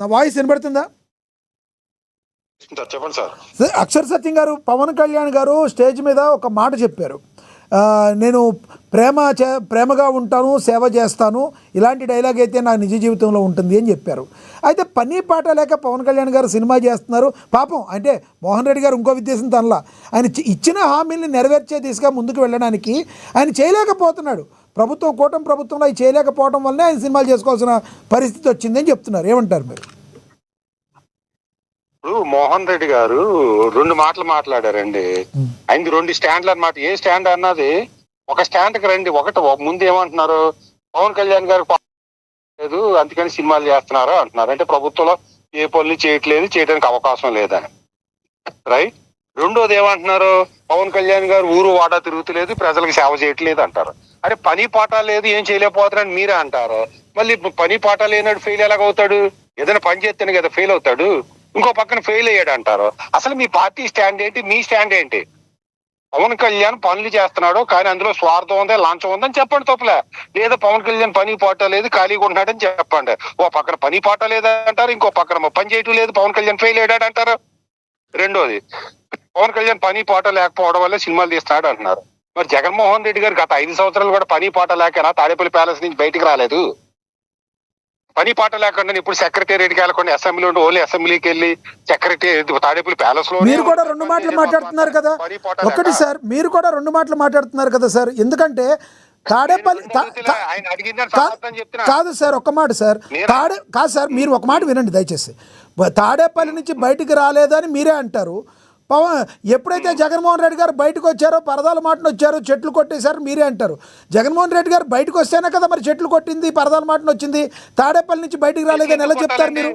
నా వాయిస్ వినబడుతుందా? చెప్పండి సార్. అక్షర్ సత్యం గారు, పవన్ కళ్యాణ్ గారు స్టేజ్ మీద ఒక మాట చెప్పారు. నేను ప్రేమగా ఉంటాను, సేవ చేస్తాను, ఇలాంటి డైలాగ్ అయితే నా నిజ జీవితంలో ఉంటుంది అని చెప్పారు. అయితే పని పాట లేక పవన్ కళ్యాణ్ గారు సినిమా చేస్తున్నారు. పాపం అంటే మోహన్ రెడ్డి గారు ఇంకో ఉద్దేశం తనలా, ఆయన ఇచ్చిన హామీల్ని నెరవేర్చే దిశగా ముందుకు వెళ్ళడానికి ఆయన చేయలేకపోతున్నాడు. కూటమి ప్రభుత్వంలో అవి చేయలేకపోవడం వల్లనే ఆయన సినిమాలు చేసుకోవాల్సిన పరిస్థితి వచ్చిందని చెప్తున్నారు. ఏమంటారు మీరు? ఇప్పుడు మోహన్ రెడ్డి గారు 2 మాటలు మాట్లాడారండి. ఆయనకి 2 స్టాండ్లు అన్నమాట. ఏ స్టాండ్ అన్నది ఒక స్టాండ్ కి రండి. ముందు ఏమంటున్నారు, పవన్ కళ్యాణ్ గారు లేదు అందుకని సినిమాలు చేస్తున్నారు అంటున్నారు. అంటే ప్రభుత్వంలో ఏ పనులు చేయడానికి అవకాశం లేదని, రైట్. రెండోది ఏమంటున్నారు, పవన్ కళ్యాణ్ గారు ఊరు వాడా తిరుగుతలేదు, ప్రజలకు సేవ చేయట్లేదు అంటారు. అరే పని పాట లేదు, ఏం చేయలేకపోతున్నారని మీరే అంటారు. మళ్ళీ పని పాట లేనాడు ఫెయిల్ ఎలాగవుతాడు? ఏదైనా పని చేస్తేనే కదా ఫెయిల్ అవుతాడు. ఇంకో పక్కన ఫెయిల్ అయ్యాడు అంటారు. అసలు మీ పార్టీ స్టాండ్ ఏంటి? మీ స్టాండ్ ఏంటి? పవన్ కళ్యాణ్ పనులు చేస్తున్నాడు కానీ అందులో స్వార్థం ఉందా, లంచం ఉందని చెప్పండి, తప్పులే. లేదా పవన్ కళ్యాణ్ పని పాట లేదు, ఖాళీగా ఉంటున్నాడని చెప్పండి. ఓ పక్కన పని పాట లేదంటారు, ఇంకో పక్కన పని చేయటం లేదు, పవన్ కళ్యాణ్ ఫెయిల్ అయ్యాడు అంటారు. రెండోది, పవన్ కళ్యాణ్ పని పాట లేకపోవడం వల్ల సినిమాలు తీస్తున్నాడు అంటున్నారు. మరి జగన్మోహన్ రెడ్డి గారు గత 5 సంవత్సరాలు కూడా పని పాట లేకనా తాడేపల్లి ప్యాలెస్ నుంచి బయటికి రాలేదు? పని పాట లేకుండా ఇప్పుడు సెక్రటేరియట్కి వెళ్ళకుండా అసెంబ్లీ ఉండి ఓన్లీ అసెంబ్లీకి వెళ్ళి తాడేపల్లి ప్యాలెస్ లో మీరు కూడా 2 మాటలు మాట్లాడుతున్నారు కదా. ఒకటి సార్, మీరు కూడా 2 మాటలు మాట్లాడుతున్నారు కదా సార్. ఎందుకంటే తాడేపల్లి కాదు సార్, ఒక్క మాట సార్. కాదు సార్, మీరు ఒక మాట వినండి దయచేసి. తాడేపల్లి నుంచి బయటికి రాలేదని మీరే అంటారు. ఎప్పుడైతే జగన్మోహన్ రెడ్డి గారు బయటకు వచ్చారో, పరదాల మాటను వచ్చారు, చెట్లు కొట్టేశారు మీరే అంటారు. జగన్మోహన్ రెడ్డి గారు బయటకు వస్తేనే కదా మరి చెట్లు కొట్టింది, పరదాల మాటను వచ్చింది. తాడేపల్లి నుంచి బయటికి రాలేదని ఎలా చెప్తారు మీరు?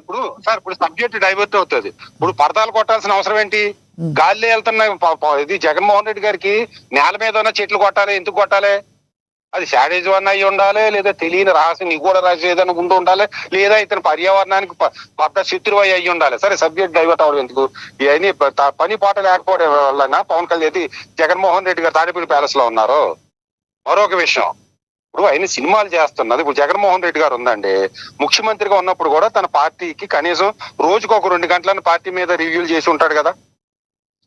ఇప్పుడు సబ్జెక్ట్ డైవర్ట్ అవుతుంది. ఇప్పుడు పరదాలు కొట్టాల్సిన అవసరం ఏంటి? గాలిలో వెళ్తున్న ఇది జగన్మోహన్ రెడ్డి గారికి నేల మీద ఉన్న చెట్లు కొట్టాలి. ఎందుకు కొట్టాలి? అది శాడేజ్ వన్ అయ్యి ఉండాలి, లేదా తెలియని రహస్యం నిగూఢ రహస్యం ఏదైనా ఉంటూ ఉండాలి, లేదా ఇతను పర్యావరణానికి పెద్ద శత్రువు అయ్యి ఉండాలి. సరే సబ్జెక్ట్ డైవర్ట్ అవడం ఎందుకు? ఇవన్నీ పని పాట లేకపోవడం వల్ల పవన్ కళ్యాణ్ జగన్మోహన్ రెడ్డి గారు తాడేపల్లి ప్యాలెస్ లో ఉన్నారు. మరొక విషయం, ఇప్పుడు ఆయన సినిమాలు చేస్తున్నది. ఇప్పుడు జగన్మోహన్ రెడ్డి గారు ఉందండి, ముఖ్యమంత్రిగా ఉన్నప్పుడు కూడా తన పార్టీకి కనీసం రోజుకు ఒక 2 గంటలను పార్టీ మీద రివ్యూలు చేసి ఉంటాడు కదా.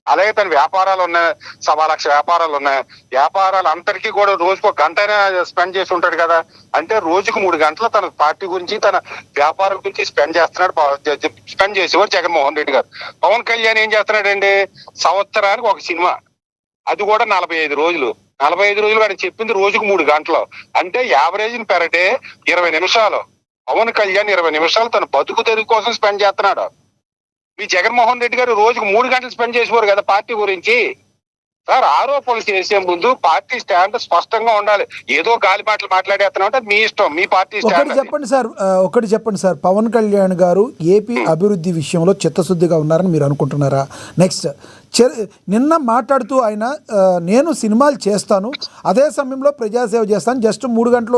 అలాగే తన వ్యాపారాలు ఉన్నాయి, 1,00,000 వ్యాపారాలు ఉన్నాయి. వ్యాపారాలు అందరికీ కూడా రోజుకు 1 గంట స్పెండ్ చేసి ఉంటాడు కదా. అంటే రోజుకు 3 గంటలు తన పార్టీ గురించి, తన వ్యాపారం గురించి స్పెండ్ చేసేవారు జగన్మోహన్ రెడ్డి గారు. పవన్ కళ్యాణ్ ఏం చేస్తున్నాడండి, సంవత్సరానికి ఒక సినిమా, అది కూడా 45 రోజులు. 45 రోజులు వాడిని చెప్పింది రోజుకు 3 గంటలు. అంటే యావరేజ్ పెర్ డే 20 నిమిషాలు. పవన్ కళ్యాణ్ 20 నిమిషాలు తన బతుకు తెరుగు కోసం స్పెండ్ చేస్తున్నాడు. మీ జగన్మోహన్ రెడ్డి గారు రోజుకు 3 గంటలు స్పెండ్ చేసేవారు కదా పార్టీ గురించి. సార్, ఆరోపణలు చేసే ముందు పార్టీ స్టాండ్ స్పష్టంగా ఉండాలి. ఏదో గాలి మాటలు మాట్లాడేస్తున్నాం అంటే మీ ఇష్టం, మీ పార్టీ స్టాండ్. ఒకటి చెప్పండి సార్, పవన్ కళ్యాణ్ గారు ఏపీ అభివృద్ధి విషయంలో చిత్తశుద్ధిగా ఉన్నారని మీరు అనుకుంటున్నారా? నెక్స్ట్, నిన్న మాట్లాడుతూ ఆయన నేను సినిమాలు చేస్తాను, అదే సమయంలో ప్రజాసేవ చేస్తాను, జస్ట్ 3 గంటలు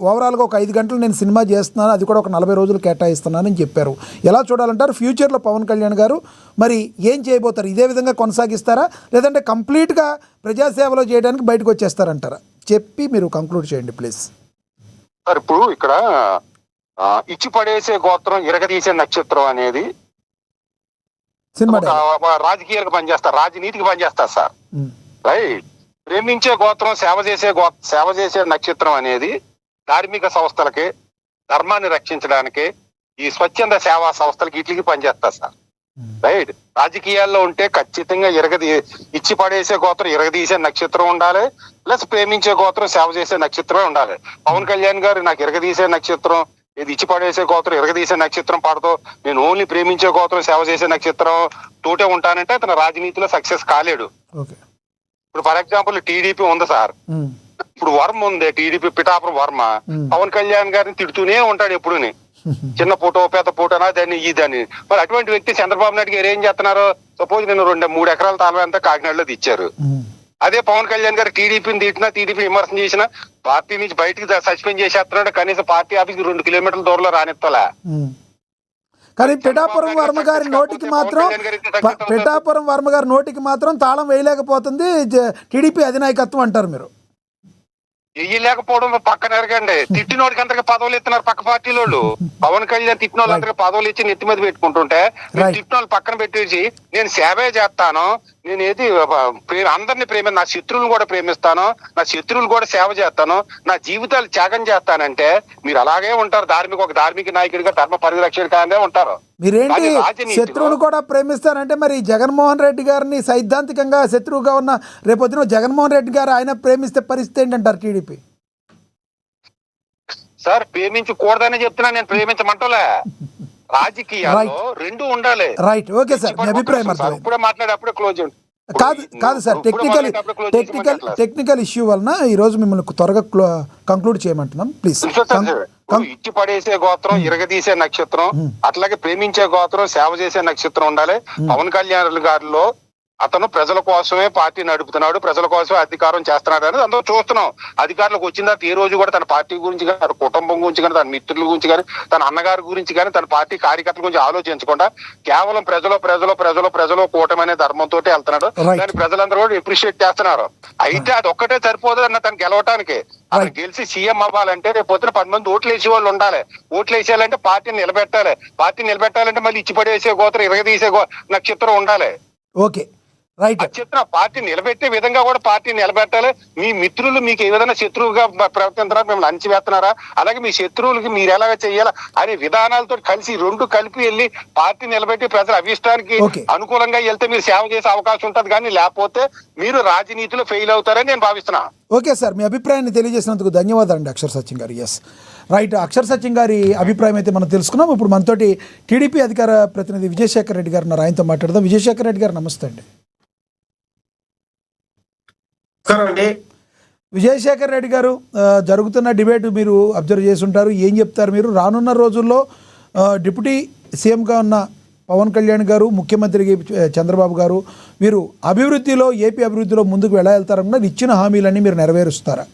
ఓవరాల్గా ఒక 5 గంటలు నేను సినిమా చేస్తున్నాను, అది కూడా ఒక 40 రోజులు కేటాయిస్తున్నానని చెప్పారు. ఎలా చూడాలంటారు ఫ్యూచర్లో పవన్ కళ్యాణ్ గారు? మరి ఏం చేయబోతారు? ఇదే విధంగా కొనసాగిస్తారా, లేదంటే కంప్లీట్గా ప్రజాసేవలో చేయడానికి బయటకు వచ్చేస్తారంటారా? చెప్పి మీరు కంక్లూడ్ చేయండి ప్లీజ్. సార్, ఇప్పుడు ఇక్కడ ఇచ్చి పడేసే గోత్రం ఇరగదీసే నక్షత్రం అనేది రాజకీయాలకు పనిచేస్తారు, రాజనీతికి పనిచేస్తారు సార్, రైట్. ప్రేమించే గోత్రం సేవ చేసే నక్షత్రం అనేది ధార్మిక సంస్థలకి, ధర్మాన్ని రక్షించడానికి, ఈ స్వచ్ఛంద సేవా సంస్థలకి వీటికి పనిచేస్తారు సార్, రైట్. రాజకీయాల్లో ఉంటే ఖచ్చితంగా ఇచ్చి పడేసే గోత్రం ఇరగదీసే నక్షత్రం ఉండాలి, ప్లస్ ప్రేమించే గోత్రం సేవ చేసే నక్షత్రమే ఉండాలి. పవన్ కళ్యాణ్ గారు నాకు ఇరగదీసే నక్షత్రం, ఇది ఇచ్చి పడేసే గోత్రం ఇరగదీసే నక్షత్రం పడదు, నేను ఓన్లీ ప్రేమించే గోత్రం సేవ చేసే నక్షత్రం తోటే ఉంటానంటే అతను రాజనీతిలో సక్సెస్ కాలేడు. ఇప్పుడు ఫర్ ఎగ్జాంపుల్ టీడీపీ ఉంది సార్, ఇప్పుడు వర్మ ఉంది, టీడీపీ పిఠాపురం వర్మ పవన్ కళ్యాణ్ గారిని తిడుతూనే ఉంటాడు ఎప్పుడుని, చిన్న ఫోటో పెద్ద ఫోటోనా దాన్ని ఇదని. మరి అటువంటి వ్యక్తి చంద్రబాబు నాయుడు గారు ఏం చేస్తున్నారు? సపోజ్ నేను 2-3 ఎకరాల తాళం అంతా కాకినాడలో ఇచ్చారు. అదే పవన్ కళ్యాణ్ గారు టీడీపీని తిట్టినా, టీడీపీ విమర్శన చేసినా పార్టీ నుంచి బయటికి సస్పెండ్ చేసేస్తున్నాడు. కనీసం పార్టీ ఆఫీస్కి 2 కిలోమీటర్ల దూరంలో రానిస్తలే. కానీ పిఠాపురం వర్మ గారి నోటికి మాత్రం తాళం వేయలేకపోతుంది టీడీపీ అధినాయకత్వం అంటారు మీరు. లేకపోవడం పక్కన ఎరగండి. తిట్టినోడికి అందరికి పదవులు ఇస్తున్నారు పక్క పార్టీల వాళ్ళు. పవన్ కళ్యాణ్ తిట్టిన వాళ్ళు అందరికి పదవులు ఇచ్చి నెత్తి మీద పెట్టుకుంటుంటే మీరు తిట్టిన వాళ్ళు పక్కన పెట్టేసి నేను సేవే చేస్తాను, నేను ఏది అందరిని నా శత్రువులను కూడా ప్రేమిస్తాను, నా శత్రువులు కూడా సేవ చేస్తాను, నా జీవితాలు త్యాగం చేస్తానంటే మీరు అలాగే ఉంటారు. ఒక ధార్మిక నాయకుడిగా ధర్మ పరిరక్షకుడిగానే ఉంటారు. మీరేంటి శత్రువును కూడా ప్రేమిస్తారంటే మరి జగన్మోహన్ రెడ్డి గారిని సైద్ధాంతికంగా శత్రువుగా ఉన్న రేపొద్దున జగన్మోహన్ రెడ్డి గారు ఆయన ప్రేమిస్తే పరిస్థితి ఏంటంటారు టీడీపీ? సార్ ప్రేమించకూడదని చెప్తున్నా, నేను ప్రేమించమంటలే. రాజకీయాల్లో రెండు ఉండాలి. రైట్, ఓకే సార్, మీ అభిప్రాయం అర్థమైంది. ఇప్పుడే మాట్లాడేప్పుడే క్లోజ్ చేయండి. కాదు సార్, టెక్నికల్ ఇష్యూ వలన ఈ రోజు మిమ్మల్ని త్వరగా కంక్లూడ్ చేయమంటున్నాం, ప్లీజ్. ఇచ్చి పడేసే గోత్రం, ఇరగదీసే నక్షత్రం, అట్లాగే ప్రేమించే గోత్రం, సేవ చేసే నక్షత్రం ఉండాలి. పవన్ కళ్యాణ్ గారిలో అతను ప్రజల కోసమే పార్టీ నడుపుతున్నాడు, ప్రజల కోసమే అధికారం చేస్తున్నాడు అనేది అందరూ చూస్తున్నాం. అధికారులకు వచ్చిన తర్వాత ఏ రోజు కూడా తన పార్టీ గురించి కానీ, తన కుటుంబం గురించి కానీ, తన మిత్రుల గురించి కానీ, తన అన్నగారి గురించి కానీ, తన పార్టీ కార్యకర్తల గురించి ఆలోచించకుండా కేవలం ప్రజలు కూటమనే ధర్మంతో వెళ్తున్నాడు. దాన్ని ప్రజలందరూ కూడా అప్రిషియేట్ చేస్తున్నారు. అయితే అది ఒక్కటే సరిపోదు అన్న తను గెలవటానికి. అతను గెలిచి సీఎం అవ్వాలంటే రేపు పొద్దున 10 మంది ఓట్లు వేసే వాళ్ళు ఉండాలి. ఓట్లు వేసేయాలంటే పార్టీని నిలబెట్టాలంటే మళ్ళీ ఇచ్చి పడేసే గోత్రం, ఇరగదీసే నక్షత్రం ఉండాలి. Okay, right. చెప్తున్నా, పార్టీ నిలబెట్టే విధంగా కూడా పార్టీ నిలబెట్టాలి. మీ మిత్రులు మీకు ఏ విధంగా శత్రువుగా ప్రవర్తిస్తున్నారా, మిమ్మల్ని అణచివేస్తున్నారా, అలాగే మీ శత్రువులకి మీరు ఎలాగ చెయ్యాలా అనే విధానాలతో రెండు కలిపి వెళ్ళి పార్టీ నిలబెట్టి ప్రజల అభిష్టానికి అనుకూలంగా వెళ్తే మీరు సేవ చేసే అవకాశం ఉంటది. కానీ లేకపోతే మీరు రాజనీతిలో ఫెయిల్ అవుతారని నేను భావిస్తున్నా. ఓకే సార్, మీ అభిప్రాయాన్ని తెలియజేసినందుకు ధన్యవాదాలు అండి అక్షర్ సత్యం గారు. ఎస్, రైట్, అక్షర్ సత్యం గారి అభిప్రాయం అయితే మనం తెలుసుకున్నాం. ఇప్పుడు మనతోటి టీడీపీ అధికార ప్రతినిధి విజయశేఖర్ రెడ్డి గారు ఉన్నారు, ఆయనతో మాట్లాడదాం. విజయశేఖర్ రెడ్డి గారు నమస్తే అండి. విజయశేఖర్ రెడ్డి గారు, జరుగుతున్న డిబేట్ మీరు అబ్జర్వ్ చేసి ఉంటారు. ఏం చెప్తారు మీరు? రానున్న రోజుల్లో డిప్యూటీ సీఎంగా ఉన్న పవన్ కళ్యాణ్ గారు, ముఖ్యమంత్రి చంద్రబాబు గారు, మీరు ఏపీ అభివృద్ధిలో ముందుకు ఎలా వెళ్తారన్నా ఇచ్చిన హామీలన్నీ మీరు నెరవేరుస్తారా?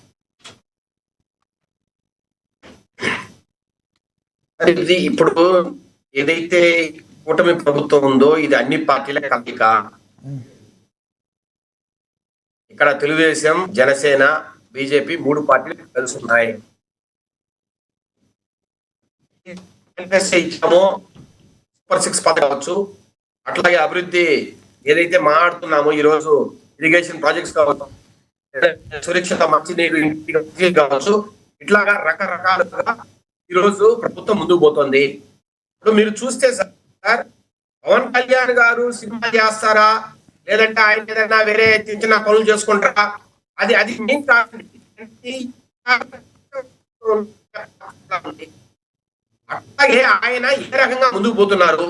ఇది ఇప్పుడు ఏదైతే కూటమి ప్రభుత్వం ఉందో ఇది అన్ని పార్టీల కలయిక. ఇక్కడ తెలుగుదేశం, జనసేన, బీజేపీ 3 పార్టీలు కలిసి ఉన్నాయి. ఇచ్చామో సూపర్ 6 పథకం కావచ్చు, అట్లాగే అభివృద్ధి ఏదైతే మాట్లాడుతున్నామో ఈ రోజు ఇరిగేషన్ ప్రాజెక్ట్స్ కావచ్చు, సురక్షిత మంచినీరు కావచ్చు, ఇట్లాగా రకరకాలుగా ఈ రోజు ప్రభుత్వం ముందుకు పోతుంది. ఇప్పుడు మీరు చూస్తే సార్, పవన్ కళ్యాణ్ గారు సినిమా చేస్తారా, లేదంటే ఆయన ఏదైనా వేరే చిన్న చిన్న పనులు చేసుకుంటారా, అది మెయిన్ కాదు. అట్లాగే ఆయన ఏ రకంగా ముందుకు పోతున్నారు.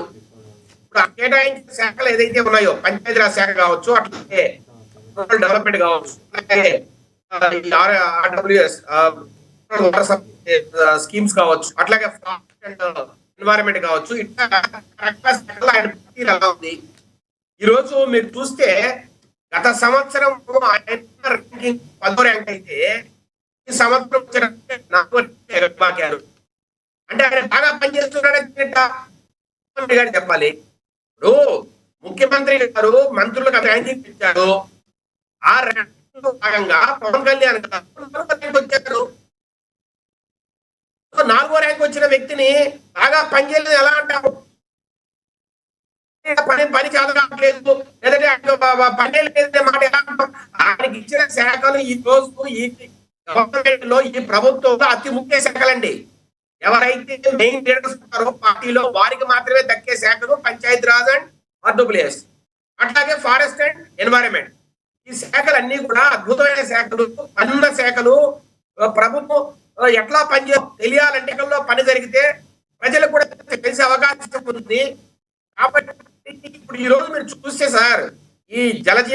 ఇప్పుడు కేటాయించిన శాఖలు ఏదైతే ఉన్నాయో, పంచాయతీరాజ్ శాఖ కావచ్చు, అట్లాగే రూరల్ డెవలప్మెంట్ కావచ్చు, అలాగే స్కీమ్స్ కావచ్చు, అట్లాగే ఎన్వైరన్మెంట్ కావచ్చు, ఇట్లా ఆయన ఎలా ఉంది. ఈ రోజు మీరు చూస్తే గత సంవత్సరం ఆయన ర్యాంకింగ్ 10వ ర్యాంక్ అయితే ఈ సంవత్సరం వచ్చిన 4వ ర్యాంక్. అంటే ఆయన బాగా పనిచేస్తున్నాడని గారు చెప్పాలి. ఇప్పుడు ముఖ్యమంత్రి గారు మంత్రులకు ర్యాంకింగ్ ఇచ్చారు. ఆ ర్యాంకింగ్ భాగంగా పవన్ కళ్యాణ్ గారు 4వ ర్యాంక్ వచ్చిన వ్యక్తిని బాగా పనిచేయలేదు ఎలా అంటారు? పని చాలా కావట్లేదు, లేదంటే పని లేదు మాట ఎలా అంటాం? ఆయనకి ఇచ్చిన శాఖలు ఈ రోజు ఈ గవర్నమెంట్ లో, ఈ ప్రభుత్వంలో అతి ముఖ్య శాఖలండి. ఎవరైతే మెయిన్ లీడర్స్ ఉన్నారో పార్టీలో వారికి మాత్రమే దక్కే శాఖలు పంచాయతీరాజ్ అండ్ ఆర్డబ్ల్యూఎస్, అట్లాగే ఫారెస్ట్ అండ్ ఎన్వైరన్మెంట్. ఈ శాఖలన్నీ కూడా అద్భుతమైన శాఖలు, అన్న శాఖలు. ప్రభుత్వం ఎట్లా తెలియాలంటే పని జరిగితే ప్రజలకు కూడా తెలిసే అవకాశం ఉంది. కాబట్టి ఇప్పుడు ఈ రోజు మీరు చూస్తే సార్, ఈ జలజీవన్